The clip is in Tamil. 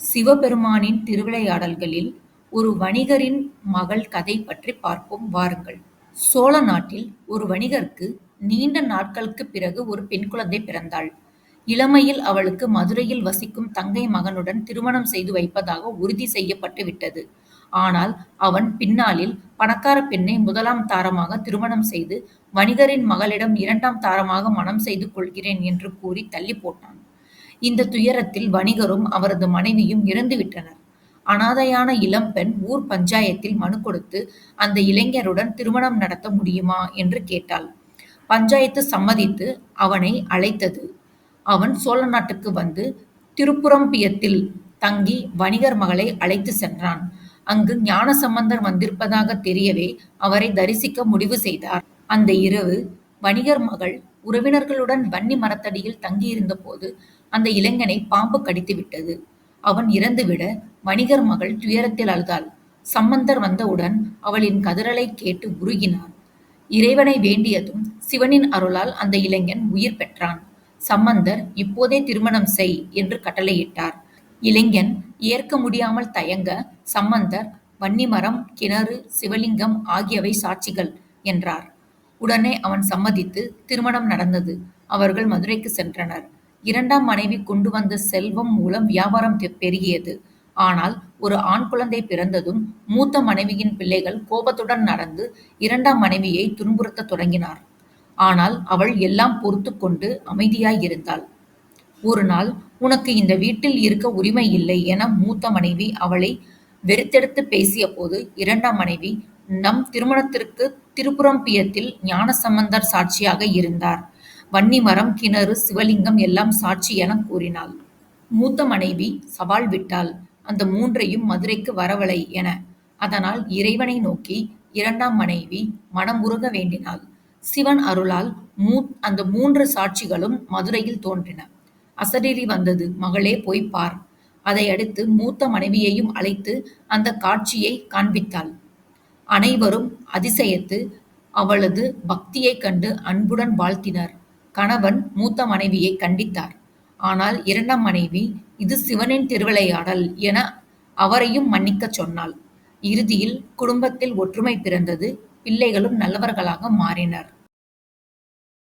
சிவபெருமானின் திருவிளையாடல்களில் ஒரு வணிகரின் மகள் கதை பற்றி பார்ப்போம் வாருங்கள். சோழ நாட்டில் ஒரு வணிகருக்கு நீண்ட நாட்களுக்குப் பிறகு ஒரு பெண் குழந்தை பிறந்தாள். இளமையில் அவளுக்கு மதுரையில் வசிக்கும் தங்கை மகனுடன் திருமணம் செய்து வைப்பதாக உறுதி செய்யப்பட்டு விட்டது. ஆனால் அவன் பின்னாளில் பணக்கார பெண்ணை முதலாம் தாரமாக திருமணம் செய்து வணிகரின் மகளிடம் இரண்டாம் தாரமாக மணம் செய்து கொள்கிறேன் என்று கூறி தள்ளி போட்டான். இந்த துயரத்தில் வணிகரும் அவரது மனைவியும் இறந்துவிட்டனர். அனாதையான இளம்பெண் ஊர் பஞ்சாயத்தில் மனு கொடுத்து அந்த இளைஞருடன் திருமணம் நடத்த முடியுமா என்று கேட்டாள். பஞ்சாயத்து சம்மதித்து அவனை அழைத்தது. அவன் சோழ நாட்டுக்கு வந்து திருப்புறம்பியத்தில் தங்கி வணிகர் மகளை அழைத்து சென்றான். அங்கு ஞானசம்பந்தர் வந்திருப்பதாக தெரியவே அவரை தரிசிக்க முடிவு செய்தார். அந்த இரவு வணிகர் மகள் உறவினர்களுடன் வன்னி மரத்தடியில் தங்கியிருந்த போது அந்த இளைஞனை பாம்பு கடித்து விட்டது. அவன் இறந்துவிட வணிகர் மகள் துயரத்தில் அழுதாள். சம்பந்தர் வந்தவுடன் அவளின் கதறலை கேட்டு உருகினார். இறைவனை வேண்டியதும் சிவனின் அருளால் அந்த இளைஞன் உயிர் பெற்றான். சம்பந்தர் இப்போதே திருமணம் செய் என்று கட்டளையிட்டார். இளைஞன் ஏற்க முடியாமல் தயங்க சம்பந்தர் வன்னிமரம், கிணறு, சிவலிங்கம் ஆகியவை சாட்சிகள் என்றார். உடனே அவன் சம்மதித்து திருமணம் நடந்தது. அவர்கள் மதுரைக்கு சென்றனர். இரண்டாம் மனைவி கொண்டு வந்த செல்வம் மூலம் வியாபாரம் பெருகியது. ஆனால் ஒரு ஆண் குழந்தை பிறந்ததும் மூத்த மனைவியின் பிள்ளைகள் கோபத்துடன் நடந்து இரண்டாம் மனைவியை துன்புறுத்தத் தொடங்கினார். ஆனால் அவள் எல்லாம் பொறுத்து கொண்டு அமைதியாயிருந்தாள். ஒரு நாள், உனக்கு இந்த வீட்டில் இருக்க உரிமை இல்லை என மூத்த மனைவி அவளை வெறுத்தெடுத்து பேசிய போது இரண்டாம் மனைவி, நம் திருமணத்திற்கு திருப்புறம்பியத்தில் ஞானசம்பந்தர் சாட்சியாக இருந்தார். வன்னிமரம், கிணறு, சிவலிங்கம் எல்லாம் சாட்சி என கூறினாள். மூத்த மனைவி சவால் விட்டாள். அந்த மூன்றையும் மதுரைக்கு வரவழை என. அதனால் இறைவனை நோக்கி இரண்டாம் மனைவி மனமுருக வேண்டினாள். சிவன் அருளால் அந்த மூன்று சாட்சிகளும் மதுரையில் தோன்றின. அசரீரி வந்தது. மகளே போய் பார். அதையடுத்து மூத்த மனைவியையும் அழைத்து அந்த காட்சியை காண்பித்தாள். அனைவரும் அதிசயத்து அவளது பக்தியைக் கண்டு அன்புடன் வாழ்த்தினர். கணவன் மூத்த மனைவியை கண்டித்தார். ஆனால் இரண்டாம் மனைவி இது சிவனின் திருவிளையாடல் என அவரையும் மன்னிக்கச் சொன்னாள். இறுதியில் குடும்பத்தில் ஒற்றுமை பிறந்தது. பிள்ளைகளும் நல்லவர்களாக மாறினர்.